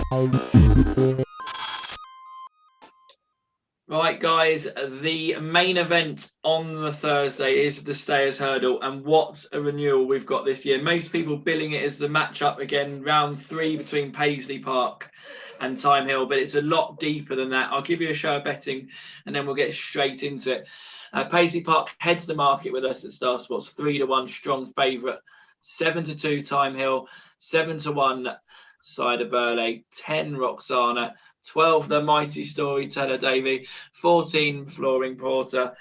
Right, guys, the main event on the Thursday is the Stayers Hurdle, and what a renewal we've got this year. Most people billing it as the matchup again, round 3 between Paisley Park and THYME HILL, but it's a lot deeper than that. I'll give you a show of betting, and then we'll get straight into it. Paisley Park heads the market with us at Star Sports, 3-1 strong favourite, 7-2 THYME HILL, 7-1 side of BERLAIS, 10 ROKSANA, 12 the mighty Storyteller Davy, 14 Flooring Porter,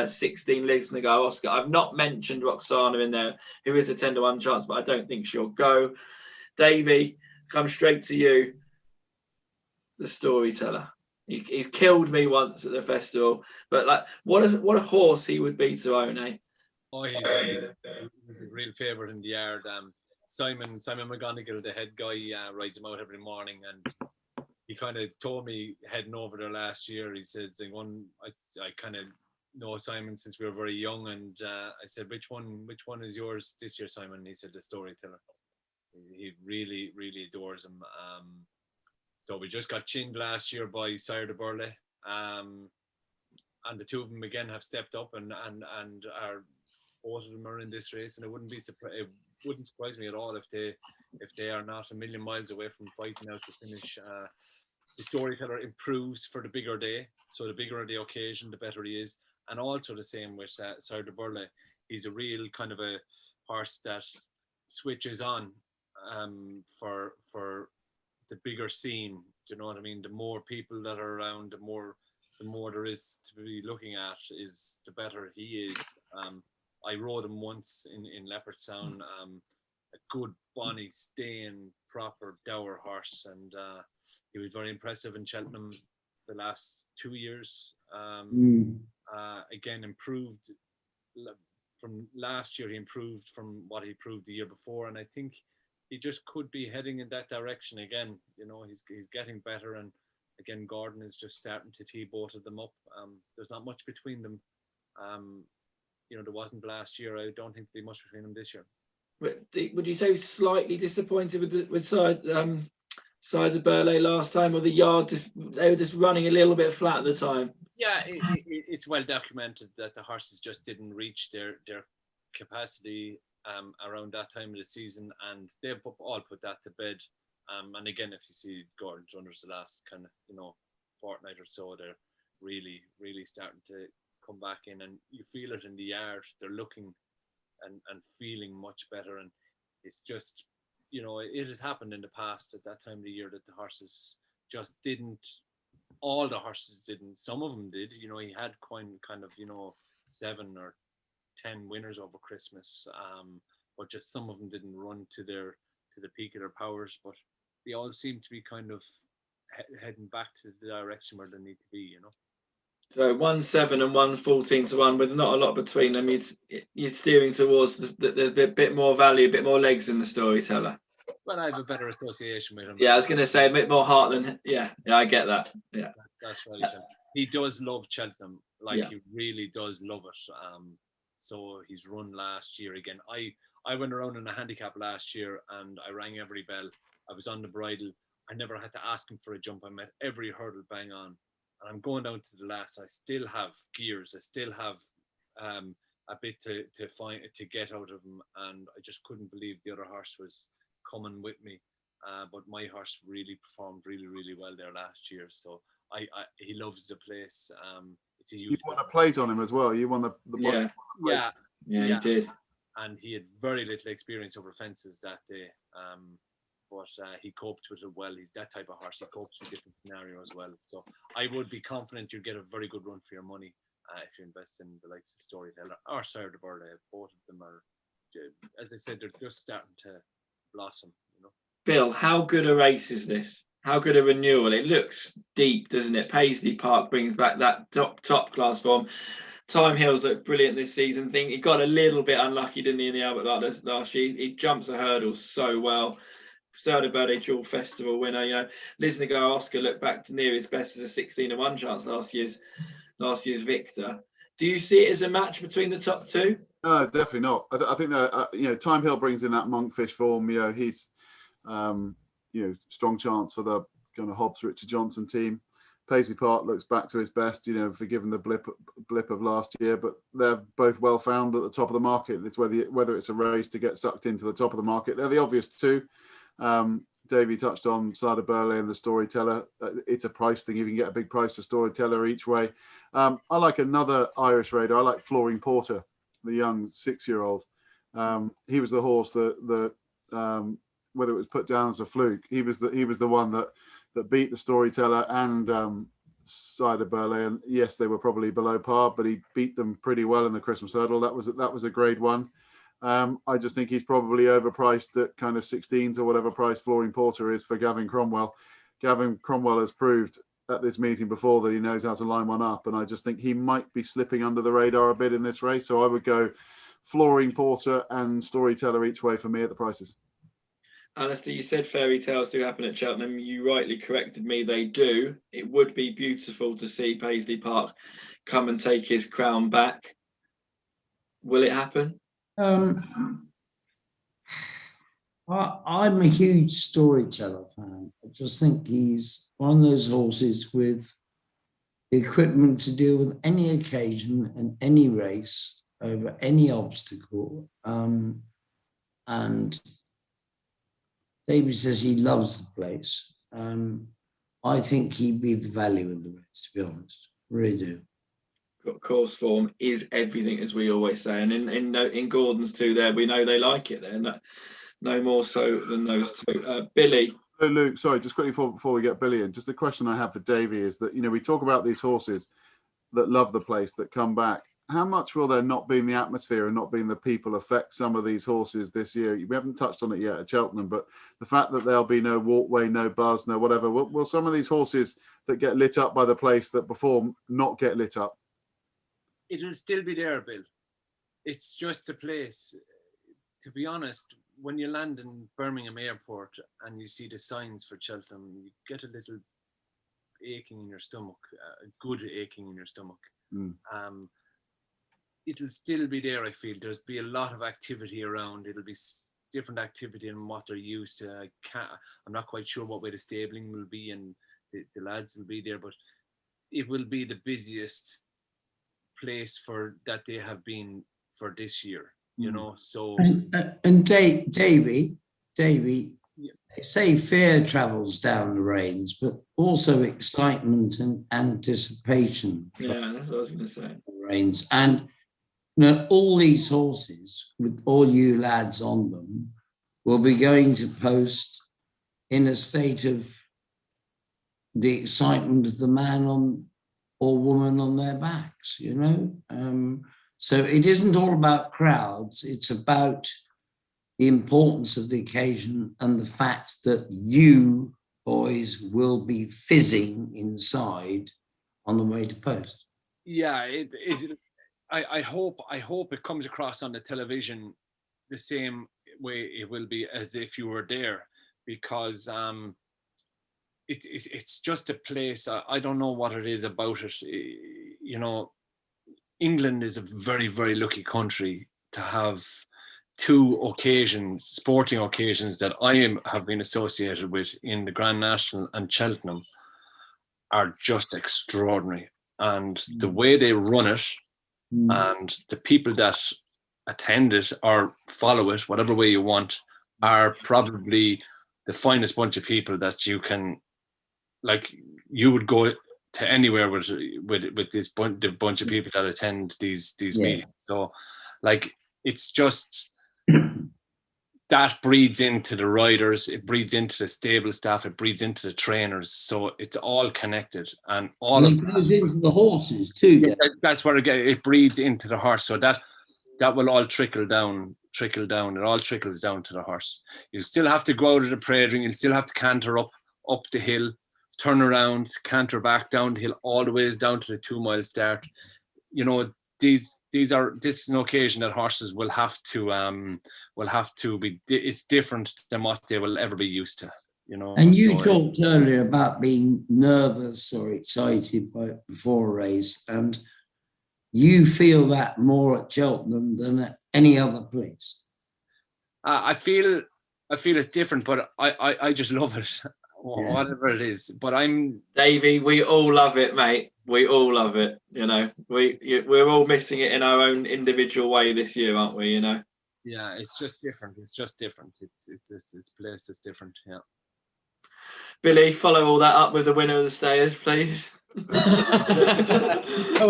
16 Legs to go Oscar. I've not mentioned ROKSANA in there, who is a 10-1 chance, but I don't think she'll go. Davy, come straight to you, the Storyteller. He's killed me once at the festival, but like, what a horse he would be to own, eh? Oh, he's a real favourite in the yard. Simon McGonigal, the head guy, rides him out every morning, and he kind of told me heading over there last year. He said, I kind of know Simon since we were very young, and I said, which one is yours this year, Simon? And he said, the Storyteller. He really, really adores him. So we just got chinned last year by SIRE de BERLAIS, and the two of them again have stepped up and are, both of them are in this race, and it wouldn't surprise me at all if they are not a million miles away from fighting out to finish. The Storyteller improves for the bigger day, so the bigger the occasion, the better he is. And also the same with SIRE de BERLAIS. He's a real kind of a horse that switches on for the bigger scene. Do you know what I mean? The more people that are around, the more there is to be looking at, is the better he is. I rode him once in Leopardstown, a good bonny, staying, proper dour horse, and he was very impressive in Cheltenham the last 2 years. Again, improved from last year. He improved from what he proved the year before, and I think he just could be heading in that direction again. You know, he's getting better, and again, Gordon is just starting to tee both of them up. There's not much between them. You know, there wasn't last year. I don't think there'll be much between them this year. Would you say slightly disappointed with side of BERLAIS last time, or the yard they were just running a little bit flat at the time? Yeah, it's well documented that the horses just didn't reach their capacity around that time of the season, and they've all put that to bed. And again, if you see Gordon's runners the last kind of, you know, fortnight or so, they're really, really starting to come back in, and you feel it in the yard. They're looking and feeling much better, and it's just, you know, it has happened in the past at that time of the year that the horses just didn't. All the horses didn't. Some of them did. You know, he had kind of, you know, 7 or 10 winners over Christmas, but just some of them didn't run to the peak of their powers. But they all seem to be kind of heading back to the direction where they need to be. You know. So 1-7 and 1-14-1, with not a lot between them. You're steering towards there's a bit more value, a bit more legs in the Storyteller. Well, I have a better association with him. Yeah, I was going to say a bit more heart than. Yeah, I get that. Yeah, that's right. He does love Cheltenham, he really does love it. So he's run last year again. I went around in a handicap last year, and I rang every bell. I was on the bridle. I never had to ask him for a jump. I met every hurdle bang on. And I'm going down to the last. I still have gears. I still have a bit to get out of him, and I just couldn't believe the other horse was coming with me. But my horse really performed really, really well there last year. So he loves the place. It's a huge. You won a plate on him as well. You won the yeah, he did. And he had very little experience over fences that day. But he coped with it well. He's that type of horse. He copes with different scenarios as well. So I would be confident you'll get a very good run for your money if you invest in the likes of Storyteller or SIRE de BERLAIS. Both of them are, as I said, they're just starting to blossom. You know. Bill, how good a race is this? How good a renewal? It looks deep, doesn't it? Paisley Park brings back that top class form. THYME HILL's looked brilliant this season. Think he got a little bit unlucky, didn't he, in the Albert last year? He jumps the hurdles so well. SIRE de BERLAIS Dual Festival winner. You know, Liz Nagar Oscar looked back to near his best as a 16-1 chance last year's victor. Do you see it as a match between the top two? No, definitely not. I think that THYME HILL brings in that monkfish form. You know, he's strong chance for the kind of Hobbs Richard Johnson team. Paisley Park looks back to his best, forgiven the blip of last year, but they're both well found at the top of the market. It's whether it's a race to get sucked into the top of the market. They're the obvious two. Davey touched on SIRE BERLAIS and the Storyteller. It's a price thing. You can get a big price for Storyteller each way. I like another Irish raider. I like Flooring Porter, the young 6-year-old. He was the horse that whether it was put down as a fluke, he was the one that beat the Storyteller and SIRE BERLAIS. And yes, they were probably below par, but he beat them pretty well in the Christmas Hurdle. That was a grade one. I just think he's probably overpriced at kind of 16s or whatever price Flooring Porter is for Gavin Cromwell. Gavin Cromwell has proved at this meeting before that he knows how to line one up, and I just think he might be slipping under the radar a bit in this race. So I would go Flooring Porter and Storyteller each way for me at the prices. Alistair, you said fairy tales do happen at Cheltenham. You rightly corrected me. They do. It would be beautiful to see Paisley Park come and take his crown back. Will it happen? I'm a huge Storyteller fan. I just think he's one of those horses with the equipment to deal with any occasion and any race over any obstacle. And David says he loves the place. I think he'd be the value in the race, to be honest. Really do. Course form is everything, as we always say, and in Gordon's too. There, we know they like it. There, no more so than those two. Billy. Oh, Luke, sorry, just quickly before we get Billy in, just a question I have for Davey is that we talk about these horses that love the place, that come back. How much will there not be in the atmosphere and not being the people affect some of these horses this year? We haven't touched on it yet at Cheltenham, but the fact that there'll be no walkway, no buzz, no whatever, will some of these horses that get lit up by the place that before not get lit up? It'll still be there, Bill. It's just a place. To be honest, when you land in Birmingham Airport and you see the signs for Cheltenham, you get a little aching in your stomach, a good aching in your stomach. It'll still be there, I feel. There's be a lot of activity around. It'll be different activity than what they're used to. I'm not quite sure what way the stabling will be and the lads will be there, but it will be the busiest place that they have been for this year, so and Davey, they say fear travels down the reins, but also excitement and anticipation. Yeah, that's what I was going to say. Reins. And all these horses with all you lads on them will be going to post in a state of the excitement of the man on or woman on their backs, So it isn't all about crowds. It's about the importance of the occasion and the fact that you boys will be fizzing inside on the way to post. Yeah, I hope it comes across on the television the same way it will be as if you were there, because it's just a place. I don't know what it is about it. England is a very, very lucky country to have two sporting occasions that have been associated with in the Grand National and Cheltenham are just extraordinary. And the way they run it and the people that attend it or follow it, whatever way you want, are probably the finest bunch of people that you can, you would go to anywhere with the bunch of people that attend these meetings. So it's just that breeds into the riders, it breeds into the stable staff, it breeds into the trainers. So it's all connected, and it goes into the horses too. Yeah, that's where it breeds into the horse. So that will all trickle down. It all trickles down to the horse. You still have to go out of the parade ring. You still have to canter up the hill, turn around, canter back down the hill, all the ways down to the 2-mile start. This is an occasion that horses will have to be. It's different than what they will ever be used to. And you talked earlier about being nervous or excited before a race, and you feel that more at Cheltenham than at any other place. I feel I feel it's different, but I just love it, whatever it is. But Davey, we all love it, mate. We all love it. You know, we're all missing it in our own individual way this year, aren't we? You know. Yeah, it's just different. It's just different. It's place is different. Yeah. Billy, follow all that up with the winner of the Stayers, please. All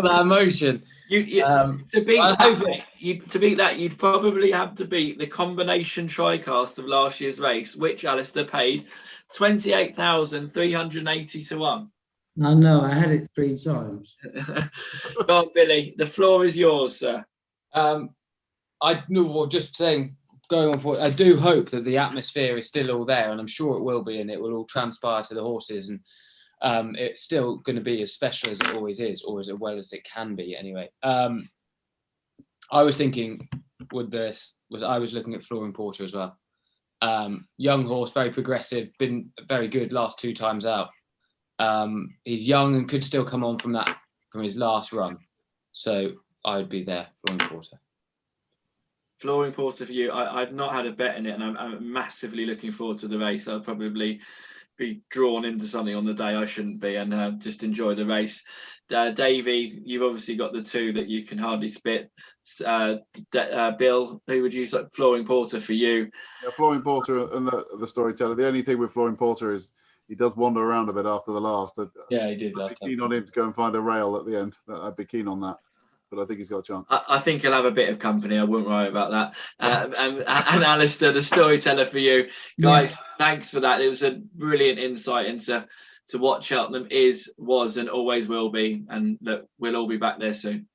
that emotion. To beat that, you'd probably have to beat the combination tricast of last year's race, which Alistair paid 28,380 to 1. I know, I had it 3 times. Go on, Billy. The floor is yours, sir. I know. Well, just saying, going on for, I do hope that the atmosphere is still all there, and I'm sure it will be, and it will all transpire to the horses, and it's still going to be as special as it always is, or as well as it can be. Anyway, I was thinking with this I was looking at Flooring Porter as well. Young horse, very progressive, been very good last 2 times out. He's young and could still come on from his last run, so I would be there, Flooring Porter. Flooring Porter for you. I've not had a bet in it, and I'm massively looking forward to the race. I'll probably be drawn into something on the day I shouldn't be, and just enjoy the race. Davey, you've obviously got the 2 that you can hardly spit. Bill, who would use like Flooring Porter for you? Yeah, Flooring Porter and the Storyteller. The only thing with Flooring Porter is he does wander around a bit after the last. Yeah, he did last I'd be keen on him to go and find a rail at the end. I'd be keen on that. But I think he's got a chance. I think he'll have a bit of company. I wouldn't worry about that. And Alistair, the Storyteller for you. Guys, thanks for that. It was a brilliant insight into what Cheltenham was, and always will be. And look, we'll all be back there soon.